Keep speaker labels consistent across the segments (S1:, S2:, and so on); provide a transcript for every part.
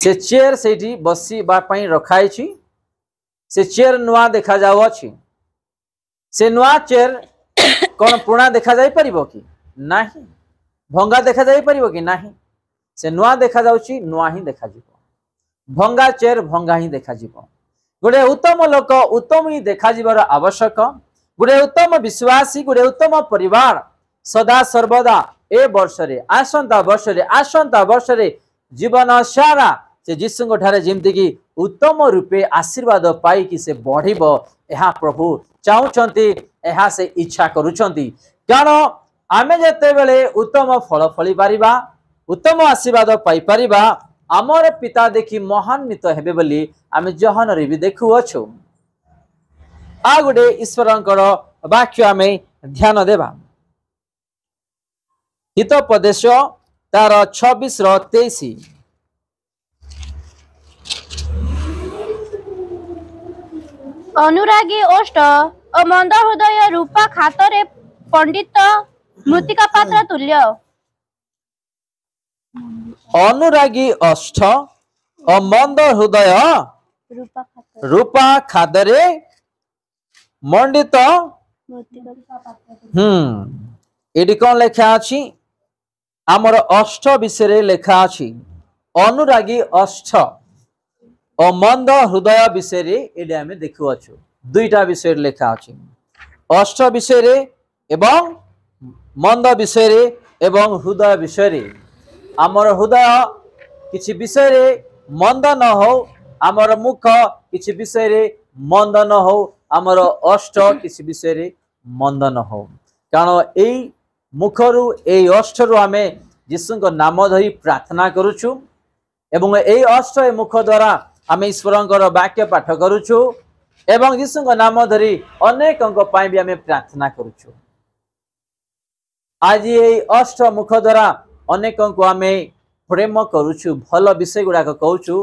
S1: से चेयर से बसवा रखाई से चेयर नुआ देखा जाऊ अछि से नुआ चेयर कौन पुराना देखा जाई परिबो कि नाही भंगा देखा जाई परिबो कि नाही से नुआ देखा जाउची नुआ ही देखा जिवो भंगा चेयर भंगा ही देखा जिवो गोटे उत्तम लोक उत्तम ही देखा जीवार आवश्यक गोटे उत्तम विश्वासी गोटे उत्तम परिवार सदा सर्वदा ए आसंता वर्ष जीवन सारा से जीशु ठारे जेमती कि उत्तम रूपे आशीर्वाद पाई कि से बढ़िबो एहा प्रभु चाहूचंती एहा से इच्छा करूचंती कारण आमे जते बेले उत्तम फल फली पारिबा उत्तम आशीर्वाद पाई पारिबा आमर पिता देखि महान्वित हेबे बोली आमे जहन रे भी देखु अछु आ गोटे ईश्वरंकर वाक्य आमे ध्यान देबा हितोपदेश तार 26 रो 23
S2: अनुरागी ओष्ट और मंद हृदय रूपा खातरे पंडित मृतिका पात्र तुल्य
S1: अनुरागी ओष्ठ और मंद हृदय रूपा खादरे मंडित एडी कौन लेखा अछि आमर अष्ट विषय लेखा अछि अनुरागी अष्ट और मंद हृदय विषय एडी आमे देखु अछु दुईटा विषय लेखा अछि अष्ट विषय एवं मंद विषय एवं हृदय विषय आमर हृदय किछि विषय मंद न हो आमर मुख किछि विषय मंद न हो आमर अष्ट किछि विषय मंद न हो कारण एई मुखरु एई अष्टरु आमे यीशुଙ୍କ नाम धरि प्रार्थना करूछु एवं एई अष्ट ए मुख द्वारा आमे ईश्वरଙ୍କର वाक्य पाठ करूछु एवं यीशुଙ୍କ नाम धरि अनेकଙ୍କ ପାଇଁ भी आमे प्रार्थना करूछु आज एई अष्ट मुख द्वारा अनेकଙ୍କୁ आमे प्रेम करूछु भल विषय गुडा कहूछु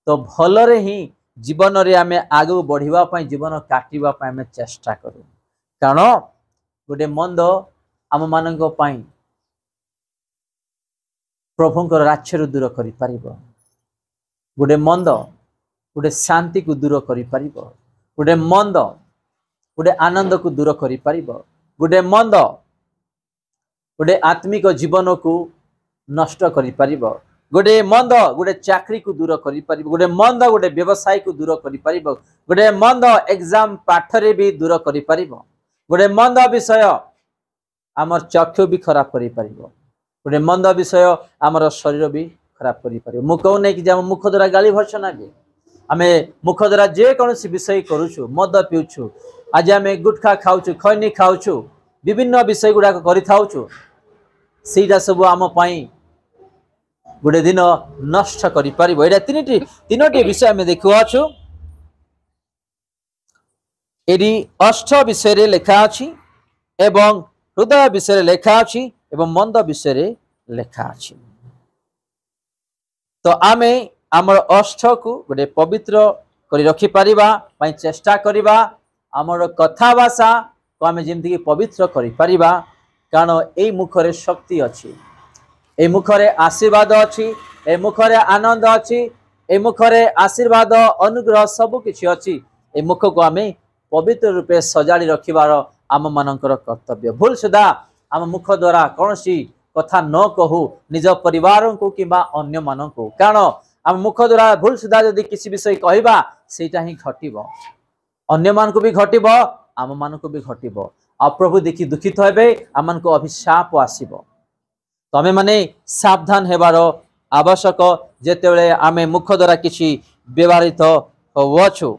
S1: तो भलरे ही जीवन रे आमे आगु बढ़िबा पई जीवन काटिबा पई आमे चेष्टा करू कारण गोटे मंद आम मानक पई प्रभुंकर राज्य दूर करि परिबो गोटे मंद गोटे शांति को दूर करि परिबो गोटे मंद गोटे आनंद को दूर करि परिबो गोटे मंद गोटे आत्मिक जीवन को नष्ट करि परिबो गोटे मंद गोटे चाकरी को दूर करि परिबो गोटे मंद गोटे व्यवसाय को दूर करि परिबो गोटे मंद एग्जाम पाठरे भी दूर करि परिबो गोटे मंद विषय आमर चक्षु भी खराब करि परिबो गोटे मंद विषय आमर शरीर भी खराब करि परिबो मु कहू नै कि जे मुख द्वारा गाली भर्सना भी आमे मुख द्वारा जे कोनोसी विषय करूछु मद पिउछु आज आमे गुटखा खाउछु खैनी खाउछु विभिन्न विषय गुडा करि थाउछु सेटा सब आम पई गोटे दिन नष्ट करि परिबो एटा तीनोटी विषय आमे देखु आछु एडी अष्ट विषय लेखा अछि एवं हृदय विषय लेखा अछि एवं मंद विषय लेखा अछि तो आमे आमर अष्ट को गोटे पवित्र करि रखि परिबा पई चेष्टा करिबा आमर कथा भाषा को आमे जेमति पवित्र करि परिबा कारण एई मुखरे शक्ति अछि ए मुखरे आशीर्वाद अछि ए मुखरे आनंद अछि ए मुखरे आशीर्वाद अनुग्रह सब किछि अछि ए मुख को आमे पवित्र रूपे सजाड़ी रखिबार आम मानकर कर्तव्य भूल सुधा आम मुख द्वारा कौनसी कथा न कहू निज परिवार को किंबा अन्य मान को कारण आम मुख द्वारा भूल सुधा जदि किसी विषय कहबा सेटा ही घटिबो अन्य मान को भी घटिबो आम मान को भी घटिबो आ प्रभु देखि दुखित हेबे आम मान को अभिशाप आसीबो तो आमे माने सावधान हेबार आवश्यक जेतेबेले आमे मुख द्वारा किछि व्यवहारित होवछु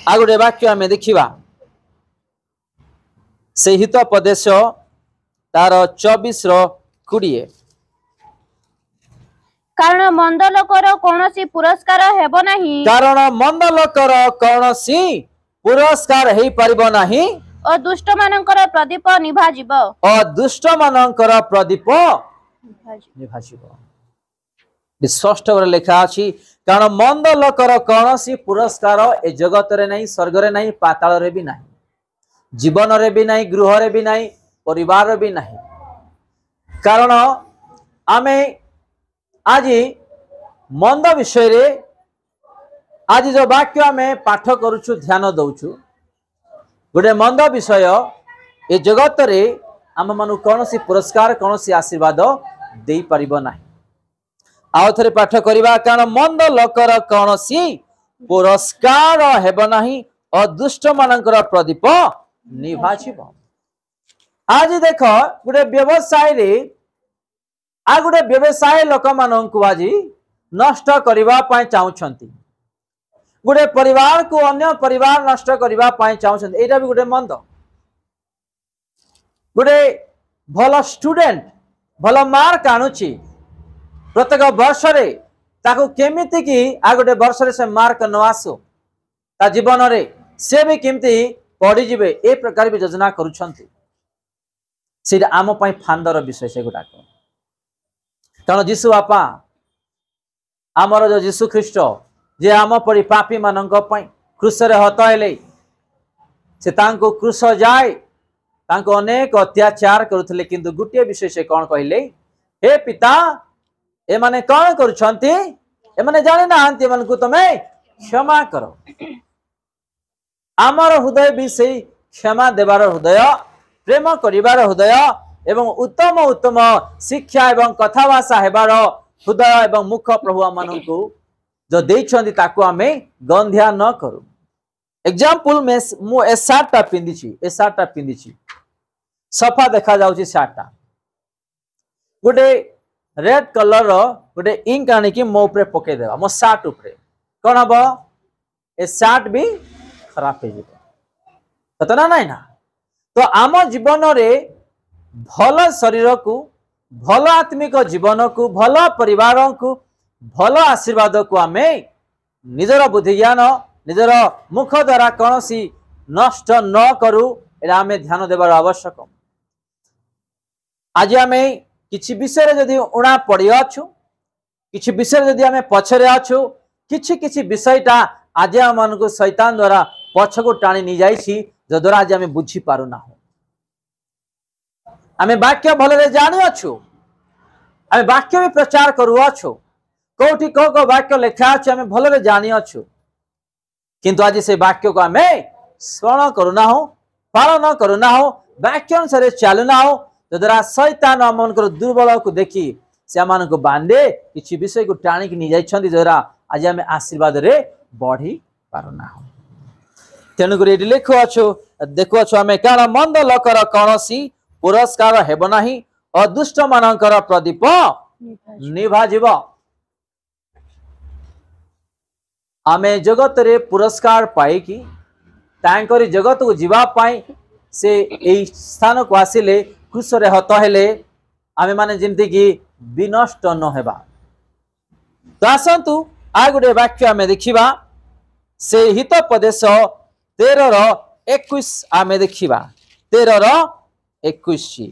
S1: आगुडे वाक्य आमे देखिबा से हितोपदेश तार 24 रो 20
S2: कारण मंद लोकर कोनोसी पुरस्कार हेबो नाही
S1: कारण मंद लोकर कोनोसी पुरस्कार हेई परिबो नाही
S2: और दुष्ट मानकर प्रदीप निभा जिवो
S1: और दुष्ट मानकर प्रदीप निभा जिवो स्पष्ट भाବରେ लेखा अछि कारण मंद लोकर कोनोसी पुरस्कार ए जगत रे नाही स्वर्ग रे नाही पाताल रे भी नाही जीवन रे भी नहीं गृह रे भी नहीं परिवार भी नहीं कारण आमे आज मंद विषय रे आज जो वाक्य आम पाठ करुचु ध्यान दौचु गोटे मंद विषय ए जगत रे आम मानु कौन सी पुरस्कार कौन सी आशीर्वाद दे परिबो नाही। आउ थरे पाठ करिबा कारण मंद लोकर कौन सी पुरस्कार हेबो नाही और दुष्ट मानकर प्रदीप निभाजिबो। आज देख गोटे व्यवसाय रे आ गोटे व्यवसाय लोक माननकु आज नष्ट करिबा पय चाहुछंती गोटे परिवार को अन्य परिवार नष्ट करिबा पय चाहुछंती एटा भी गोटे मंद। गोटे भल स्टूडेंट भल मार्क आणुची प्रत्येक वर्ष रे ताको केमिति की आ गोटे वर्ष रे से मार्क न आसो ता जीवन रे से भी केमिति पढ़ी जिवे ए प्रकार भी योजना करूछंती से आम पय फांदर विषय से गुडा कारण जीशु बापा आमर जो जीशु ख्रीष्ट जे आम परी पापी मानक पय क्रूस रे हत हेले से तांको क्रूस जाए तांको अनेक अत्याचार करुथले किंतु गुटिया विषय से कौन कहले हे पिता ए माने कौन करूछंती ए माने जाने ना अंत मन को तमे क्षमा करो। आमर हृदय भी से क्षमा देवार हृदय प्रेम करिवार हृदय एवं उत्तम उत्तम शिक्षा एवं कथाभाषा हेबार हृदय एवं मुख प्रभु मानू जो देइछंती ताको आमे गंध्या न करू। एग्जांपल में मु ए सार्टा पिंदी सफा देखा जाउची सार्टा गोटे रेड कलर गोटे इंक आनी कि मो ऊपर पके देबा मो सार्ट ऊपर कोन हबो ए सार्ट भी खराब हो जिवो सतना नाही ना। तो आम जीवन रे भल शरीर को भल आत्मिक जीवन को भल परिवार को भल आशीर्वाद को आमे निजर बुद्धि ज्ञान निजर मुख द्वारा कौन सी नष्ट न करू एटा आमे ध्यान देवार आवश्यक। आज आमे किछि विषय रे जदि उणा पड़ी अछु किछि विषय जदि आमे पछरे अछु किछि किछि विषयटा आज आम मानकु शैतान द्वारा पछ को टाणी नि जाइछि जो द्वारा आज आमे बुझी पारु ना आमे वाक्य भल रे जानि अछु आमे वाक्य भी प्रचार करू अछु कोठी को वाक्य लेखा अछि आमे भल रे जानि अछु किंतु आज से वाक्य को आमे श्रवण करू ना हो पालन करू ना हो वाक्य अनुसार चालू ना हो जद्वारा शैतान मन दुर्बल को देखी से आम को बांधे किसी विषय को टाणी नि जाइछंती जद्वारा आज आमे आशीर्वाद रे बढ़ी पारुना हो। तेणुक ये लिखु अच्छु देखु अच्छु आमे कारण मंद लोकर कौनसी पुरस्कार हेब नाही और दुष्ट मानकर प्रदीप निभाजिब। आमे जगत रे पुरस्कार पाई कि तांकरी जगत को जीवा पाई से एई स्थान को आसिले क्रूस रे हत हेले आमे माने जेमति कि विनष्ट न हेबा। तो आसंतु आ गुटे वाक्य आमे देखिबा से हितोपदेश 13:21 आमे देखिबा 13:21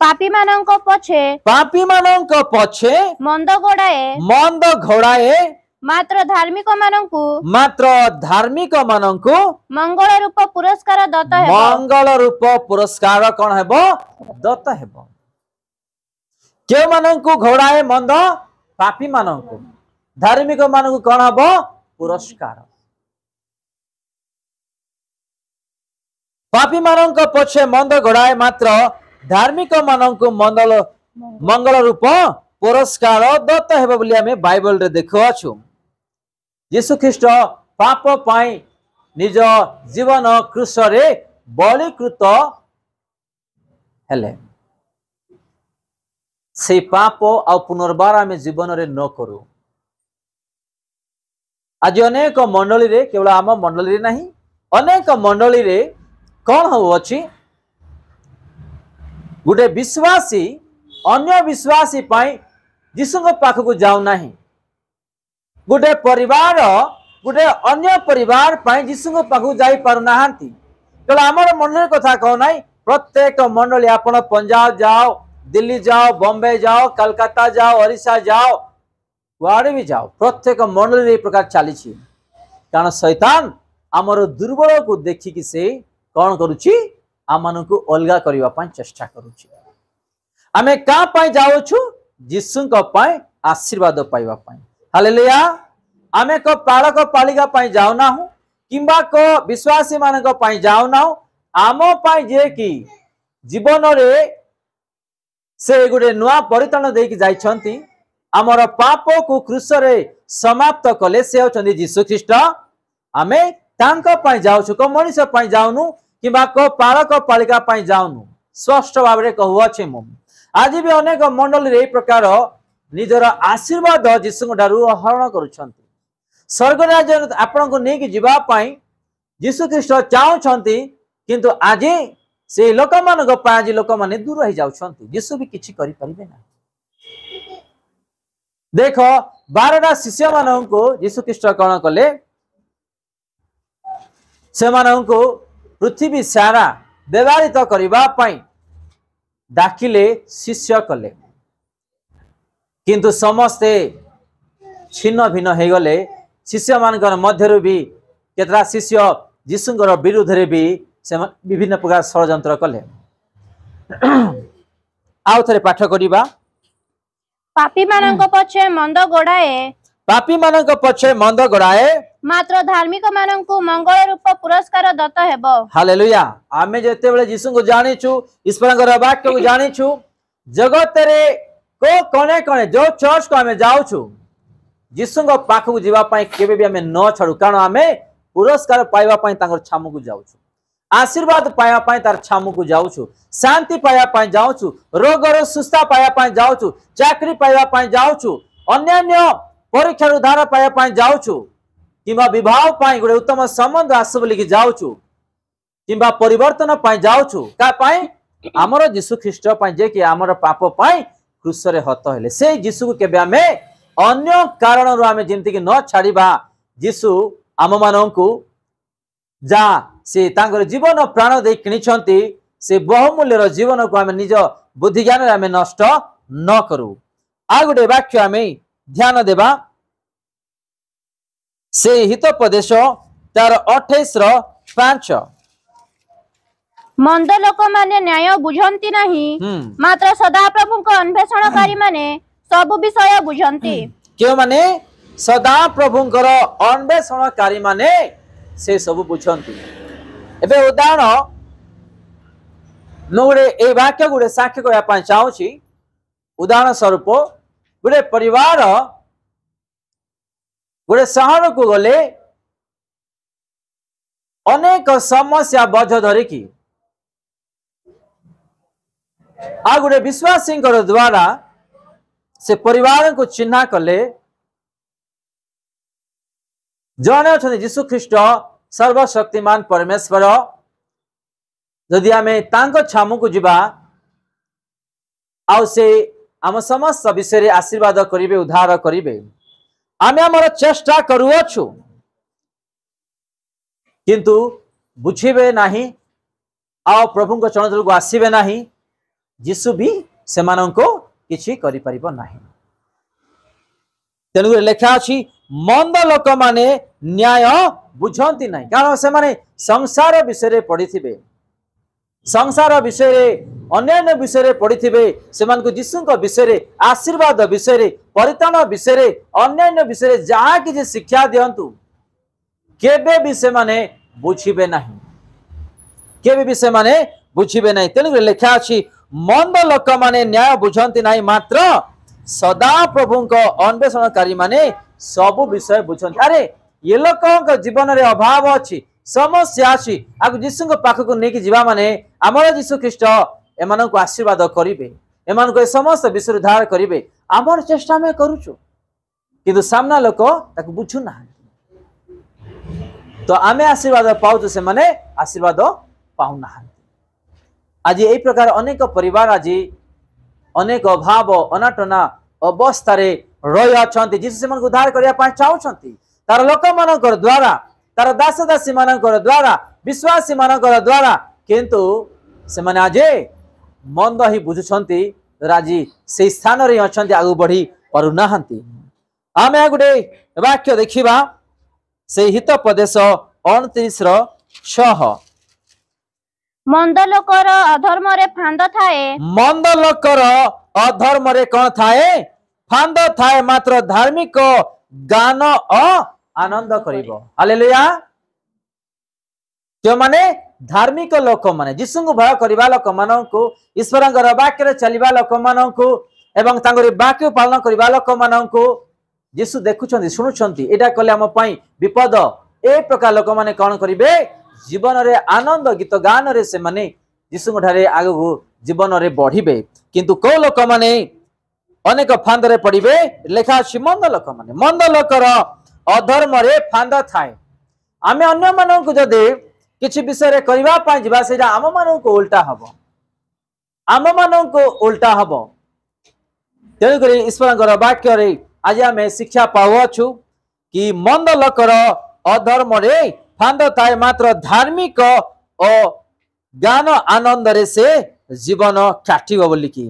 S2: पापी मानंक पछे मंद घोड़ाए मात्र धार्मिक मानंकु मंगल रूप पुरस्कार कौन हेबो दत्त हेबो। के मानंकु घोड़ाए मंद पापी मानंकु धार्मिक मानंकु कौन हेबो पुरस्कार। पापी मानंक पछे मंद घोड़ाए मात्र धार्मिक मानंकु मंगल रूप पुरस्कार दत्त हेबो बोली आमे बाइबल रे देखो अछु। यीशु ख्रीष्ट पाप पाई निज जीवन क्रूस रे बलिकृत हेले से पाप आ पुनर्बार आमे जीवन रे न करू। आज अनेक मंडली रे केवल आम मंडली रे नहीं अनेक मंडली रे कौन हो अछि गुटे विश्वासी अन्य विश्वासी पाई यीशु पाख को जाऊ नहीं गोटे परिवार गोटे अन्य परिवार यीशु पाखु जाई पारु नाहांती। केवल आमर मंडली कथा कहो ना प्रत्येक मंडली आपण पंजाब जाओ दिल्ली जाओ बॉम्बे जाओ कलकत्ता जाओ ओडिशा जाओ कुआड़े भी जाओ प्रत्येक मंडली प्रकार चली कारण शैतान आमर दुर्बल को देखिकी से कौन करुची आम को अलगा करने चेष्टा करुची। आमे का पाई जाउछु यीशु को पाई आशीर्वाद पाइबा पाई
S1: हालेलुया आमे को पालक पालिका पाई जाउना हूं किंबा को विश्वासी मानक पाई जाउना हूं आमो पाई जे कि जीवन रे से गुडे नुआ परितन देकी जाइछंती आमर पाप को क्रूस रे समाप्त कले से होचंदी यीशु ख्रीष्ट आमे तांको पाई जाउछु को मनुष्य पाई जाउनु किंबा को पालक पालिका पाई जाउनु स्पष्ट भाव रे कहउछि मु आज भी अनेक मंडल रे प्रकार निजर आशीर्वाद यीशु ठारू हरण करुछंती स्वर्ग राज्य आपण को नेकी जीवा पाई यीशु ख्रीष्ट चाहुछंती किंतु आज से लोक मान आज लोक माने दूर हो जाउछंती यीशु भी किछि करि परिबे ना देखो 12टा शिष्य माननको यीशु ख्रीष्ट कण कले से माननको पृथ्वी सारा व्यवहारित करबा पाई डाकिले शिष्य कले किंतु समस्ते छिन्न भिन्न हो गले शिष्य मानकर मध्यरु भी केतरा शिष्य यीशुंकर विरुद्ध रे भी से विभिन्न प्रकार षडयंत्र कले आउ थरे पाठ करिबा
S3: पापी मानक पछे मंद गोड़ाए मात्र धार्मिक मानकु मंगल रूप पुरस्कार दत्त हेबो
S1: हालेलुया आमे जेते बेले यीशु को जानिछु ईश्वरकर वाक्य को जानिछु जगत रे को कोने कोने जो चर्च को आमे जाउछु यीशु को पाख को जीवा पाई केबे भी आमे न छडू कारण आमे पुरस्कार पाइबा पाई तांकर छामु को जाउछु आशीर्वाद पाया पाई तार छामु को जाउछु शांति पाया पाई जाउछु रोग रो सुस्था पाया पाई जाउछु चाकरी पाया पाई जाउछु अन्य परीक्षा उद्धार पाया पाई जाउछु किंबा विवाह पाई गोटे उत्तम संबंध आसु बोलिकी जाउछु किंबा परिवर्तन पाई जाउछु का पाई हमर यीशु ख्रीष्ट पाई जे कि हमर पाप पाई क्रूस रे हत हेले से यीशु को केबे हमें अन्य कारण रो हमें जिंदगी के न छाड़ीबा यीशु आम माननकु जा से तांगर जीवन प्राण दे किनिछंती से बहुमूल्य जीवन को हमें निज बुद्धि ज्ञान हमें नष्ट न करू आ गोटे वाक्य हमें ध्यान देबा से हितोपदेश तार 28:5
S3: मंद लोक माने न्याय बुझंती नहीं मात्र सदा प्रभु को अन्वेषणकारी माने सब विषय बुझंती
S1: क्यों माने सदा प्रभुंकर अन्वेषणकारी माने से सब बुझंती एबे उदाहरण नोड़े ए वाक्य गुड़े साक्ष्य करबा पय चाहूची उदाहरण स्वरूप गुड़े परिवार गुड़े शहर को गले अनेक समस्या बोझ धरिकी आ गुड़े विश्वासी द्वारा से परिवार को चिन्हा कले जने अछन यीशु ख्रीष्ट सर्वशक्तिमान परमेश्वर जदि आमे तांको छामु को जिबा आउ से आम समस्त विषय आशीर्वाद करिवे उद्धार करिवे आमे हमर चेष्टा करूछु किंतु बुझिबे नाही आ प्रभु को चरण को आसीबे नाही यीशु भी सेमानको किछि करि परिबो नाही तेनु लेखा अछि मंद लोक माने न्याय बुझंती नाही कारण से माने संसार विषय पढ़िथिबे संसार विषय अन्य विषय पढ़िथिबे सेमान को यीशु को विषय आशीर्वाद विषय परिताण विषय अन्य विषय जहा कि शिक्षा दियंतु केबे भी से माने बुझिबे नाही केबे भी से माने बुझिबे नाही तेनु लेखा अछि मंद लोक माने न्याय बुझंती नाही मात्र सदा प्रभु को अन्वेषणकारी माने सब विषय बुझंती अरे ये लोक जीवन रे अभाव अछि समस्या अछि आगु यीशु को पाख को नेकी जीवा माने हमर यीशु ख्रीष्ट एमान को आशीर्वाद करिवे एमान को समस्त विषय उद्धार करिवे हमर चेष्टा में करूछु किंतु सामना लोक ताको बुझु ना तो आमे आशीर्वाद पाउछु से माने आशीर्वाद पाउ ना आज एई प्रकार अनेक परिवार आज अनेक अभाव अनाटना अवस्था रे रहि अछंती यीशु से मन को उद्धार करिया पा चाहउछंती तार लोक मानकर द्वारा तार दास दासी मानकर द्वारा विश्वासी मानकर द्वारा किंतु से माने आज मंद ही बुझुछंती राजी से स्थान रे अछंती आगु बढ़ी परु नाहंती आमे गुडे वाक्य देखिबा से हितोपदेश 29:6
S3: मंद लोकर अधर्म रे फांद थाए
S1: मंद लोकर अधर्म रे कोन थाए फांद थाए मात्र धार्मिक गान आनंद करिबो। हालेलुया। जो माने धार्मिक लोक माने जिसु को भय करिबा लोक माननकु ईश्वरंकर वाक्य रे चलिबा लोक माननकु एवं तांगरी वाक्य पालन करिबा लोक माननकु जिसु देखुछन्ति सुनुछन्ति एटा कले हम पई विपद ए प्रकार लोक माने कोन करिवे जीवन रे आनंद गीत गान रे से माने जिसु ठारे आगु जीवन रे बढ़िबे। किंतु को लोक माने अनेक फांद रे पड़िबे लेखा अछि मंद लोक माने मंद लोकर अधर्म रे फांद थाए। आमे अन्य माननकु जदि किछि विषय रे करिबा पई जिबा सेटा आम माननकु उल्टा हबो आम माननकु उल्टा हबो। तेणु करी ईश्वरंकर वाक्य रे आज आमे शिक्षा पाउछु कि मंद लोकर अधर्म रे फांद थाए मात्र धार्मिक और ज्ञान आनंद रे से जीवन काटिबो बोली कि